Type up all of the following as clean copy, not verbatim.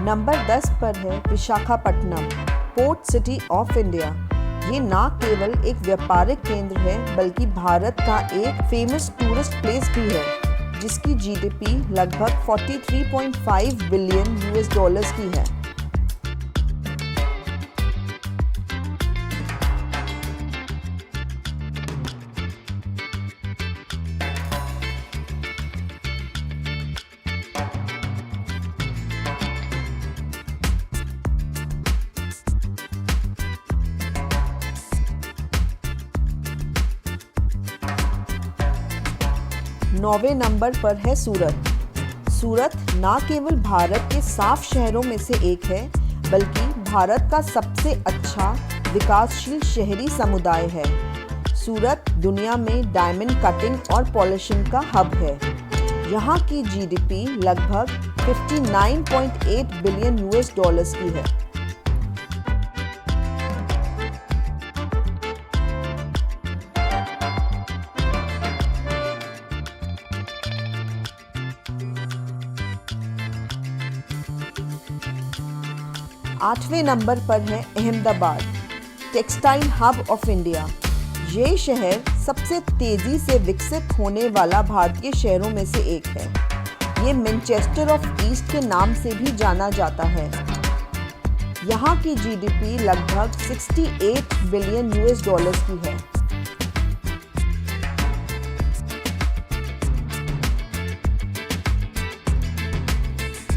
Number 10 पर है Visakhapatnam, port city of India. ये ना केवल एक व्यापारिक केंद्र है बल्कि भारत का एक फेमस टूरिस्ट प्लेस भी है, जिसकी जीडीपी लगभग 43.5 बिलियन यूएस डॉलर्स की है। नौवें नंबर पर है सूरत। सूरत ना केवल भारत के साफ शहरों में से एक है बल्कि भारत का सबसे अच्छा विकासशील शहरी समुदाय है। सूरत दुनिया में डायमंड कटिंग और पॉलिशिंग का हब है। यहाँ की जीडीपी लगभग 59.8 बिलियन यूएस डॉलर्स की है। आठवें नंबर पर है Ahmedabad, textile hub of India. ये शहर सबसे तेजी से विकसित होने वाला भारतीय शहरों में से एक है। ये मैनचेस्टर ऑफ ईस्ट के नाम से भी जाना जाता है। यहाँ की जीडीपी लगभग 68 बिलियन यूएस डॉलर्स की है।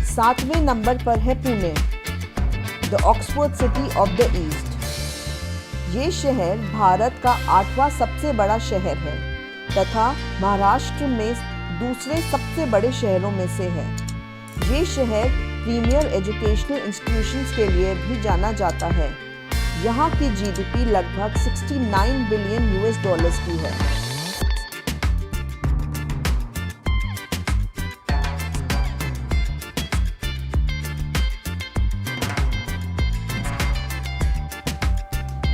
सातवें नंबर पर है Pune, the Oxford city of the east. ये शहर भारत का 8वां सबसे बड़ा शहर है तथा महाराष्ट्र में दूसरे सबसे बड़े शहरों में से है। ये शहर प्रीमियर एजुकेशनल इंस्टीट्यूशंस के लिए भी जाना जाता है। यहाँ की जीडीपी लगभग 69 बिलियन यूएस डॉलर्स की है।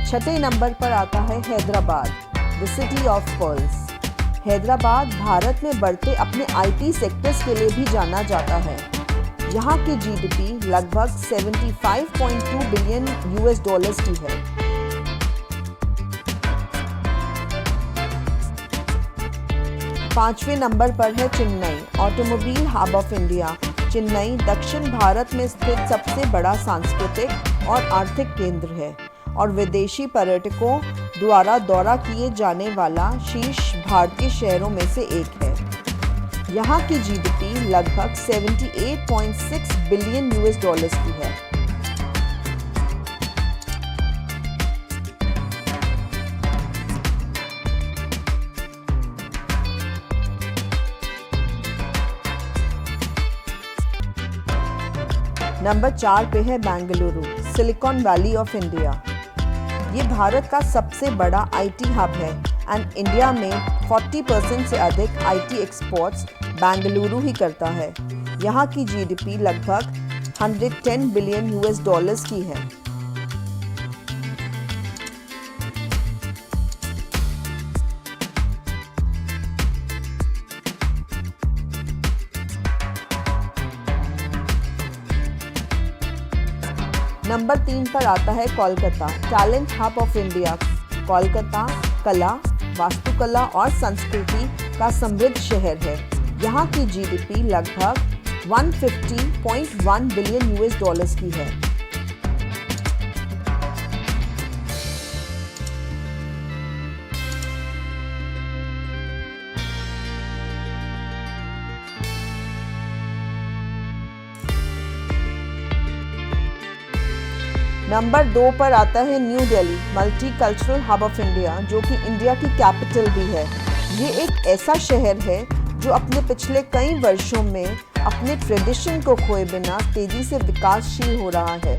छठे नंबर पर आता है Hyderabad, the city of pearls. Hyderabad Bharat में बढ़ते अपने आईटी सेक्टर्स के लिए भी जाना जाता है। यहाँ की जीडीपी लगभग 75.2 बिलियन यूएस डॉलर्स की है। पांचवें नंबर पर है Chennai, automobile hub of India. Chennai दक्षिण भारत में स्थित सबसे बड़ा सांस्कृतिक और आर्थिक केंद्र है और विदेशी पर्यटकों द्वारा दौरा किए जाने वाला शीर्ष भारतीय शहरों में से एक है। यहाँ की जीडीपी लगभग 78.6 बिलियन यूएस डॉलर्स की है। नंबर 4 पे है Bengaluru, silicon valley of India. ये भारत का सबसे बड़ा आईटी हब है एंड इंडिया में 40% से अधिक आईटी एक्सपोर्ट्स बेंगलुरु ही करता है। यहाँ की जीडीपी लगभग 110 बिलियन यूएस डॉलर्स की है। नंबर 3 पर आता है Kolkata, talent hub of India. Kolkata कला, वास्तुकला और संस्कृति का समृद्ध शहर है। यहाँ की जीडीपी लगभग 150.1 बिलियन यूएस डॉलर्स की है। नंबर 2 पर आता है new Delhi, multi cultural hub of India, जो कि इंडिया की कैपिटल भी है। ये एक ऐसा शहर है जो अपने पिछले कई वर्षों में अपने ट्रेडिशन को खोए बिना तेजी से विकासशील हो रहा है।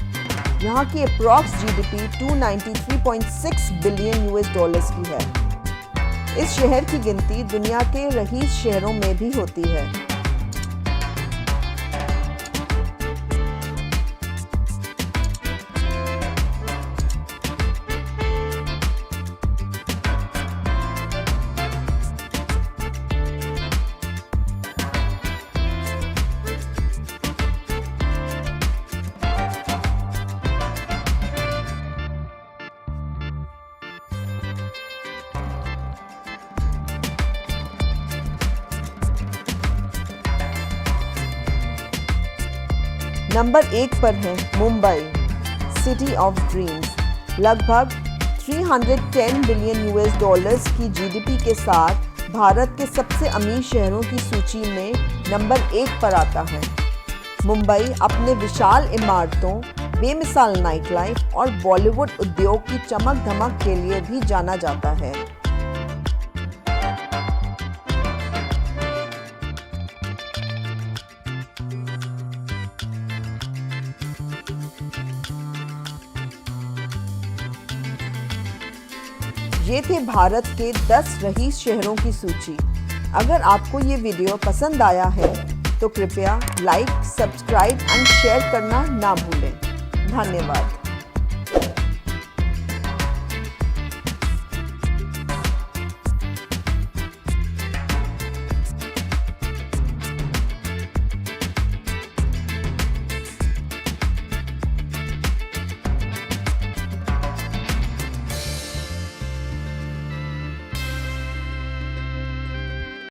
यहाँ की approx GDP 293.6 billion US dollars की है। इस शहर की गिनती दुनिया के रईस शहरों में भी होती है। नंबर 1 पर है मुंबई, सिटी ऑफ ड्रीम्स। लगभग 310 बिलियन US डॉलर्स की GDP के साथ भारत के सबसे अमीर शहरों की सूची में नंबर 1 पर आता है। मुंबई अपने विशाल इमारतों, बेमिसाल नाइट लाइफ और बॉलीवुड उद्योग की चमक धमक के लिए भी जाना जाता है। ये थे भारत के 10 रईस शहरों की सूची। अगर आपको ये वीडियो पसंद आया है तो कृपया लाइक, सब्सक्राइब एंड शेयर करना ना भूलें। धन्यवाद।